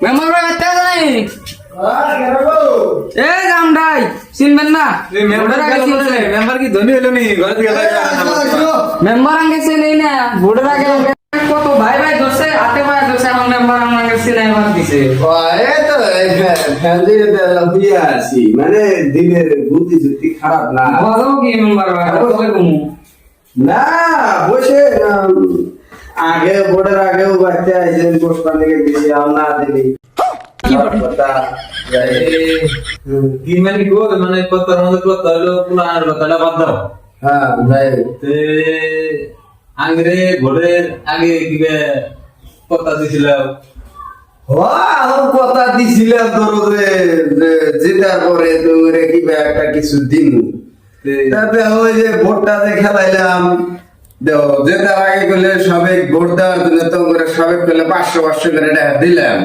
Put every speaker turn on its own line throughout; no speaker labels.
member ভাই আতে নাই
কেরাবো
এ গামডাই চিনবেন না
মেম্বার কি ধনী হলো নি ঘরে থেকে
মেম্বার আঙ্গে চিনেই না ভোটের আগে কত ভাই ভাই ধরছে হাতে পায়ে ধরছে এখন মেম্বার আমাকে চিনাই মার দিছে
এই তো ফ্যামিলির দিয়ে আছি মানে দিনের বুদ্ধি যুক্তি খারাপ না
বলো কি মেম্বার ভাই বলে ঘুমু
না বসে আগে বোর্ডের আগেও বাড়তে আইছেন পুষ্পান থেকে দিছি না দিলি
কি বলে
কথা
কি মানে গো মানে কথার মধ্যে কথা হলো পুরানোর কথাটা বাদ দাও
হ্যাঁ ভাই
তে আগে ভোটের আগে কিবে কথা দিছিল
আমার কথা দিছিলাম তোর জেতার পরে তোরে কি একটা কিছু দিন তাতে ওই যে ভোটটা যে খেলাইলাম জেতার আগে করলে সবে ভোট দেওয়ার জন্য তো করে সবে করলে 500 করে টাকা দিলাম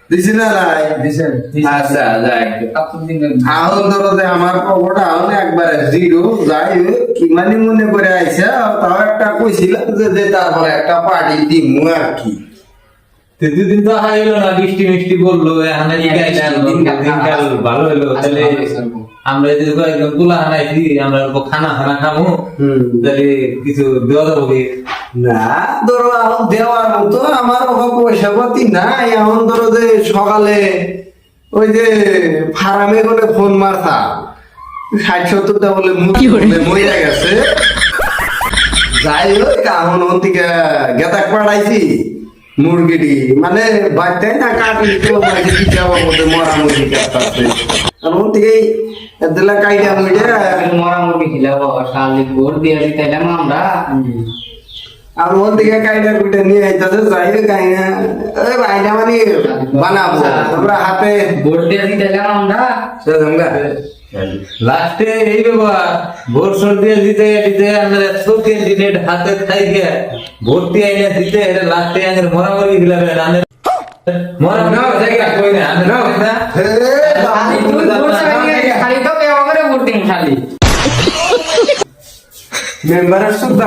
দিছি না নাই
দিছেন
আচ্ছা যাই
আপনি দিন
এখন ধরো যে আমার পকেটে এখন একবারে জিরো যাই হোক, কি মানে মনে করে আইসা তাও একটা কইছিলাম যে তারপরে একটা পার্টি দিমু আর কি
দুদিন তো হাইলো না বৃষ্টি মিষ্টি বললো এখানে দিনকাল ভালো হলো তাহলে আমরা যদি একদম তুলা হানাইছি আমরা অল্প খানা খানা খামো তাহলে কিছু দেওয়া যাবো কি
না ধরো এখন দেওয়ার মতো আমার ওখানে পয়সা পাতি নাই এখন ধরো যে সকালে ওই যে ফার্মে করে ফোন মারতা 60-70টা বলে মরে গেছে যাই হোক এখন ওর থেকে গেতাক পাঠাইছি মুরগিটি মানে বাচ্চাই না কাটি যাওয়ার মধ্যে মরা মুরগি কাটতে ওর থেকেই দিলা কাইটা মুইটা
মরা মুরগি খিলাবো শালি ভোট দিয়ে দিতাইলাম আমরা
আর ওর দিকে কাইটা কুইটা নিয়ে আইতাছে যাই হোক কাইনা ওই বাইনা মানে বানাবো আমরা হাতে
ভোট দিয়ে দিতাইলাম আমরা
সেরকমটা
লাস্টে এই বাবা ভোট সর দিয়ে দিতে দিতে আমরা ছোট দিনে হাতে খাই গিয়ে ভর্তি আইনে দিতে এটা লাস্টে আমাদের মরামরি গিলাবে রানে মরা না জায়গা কই না আমরা না
খালি তো কে আমারে ভোট দিন খালি
মেম্বারের সুদ্ধ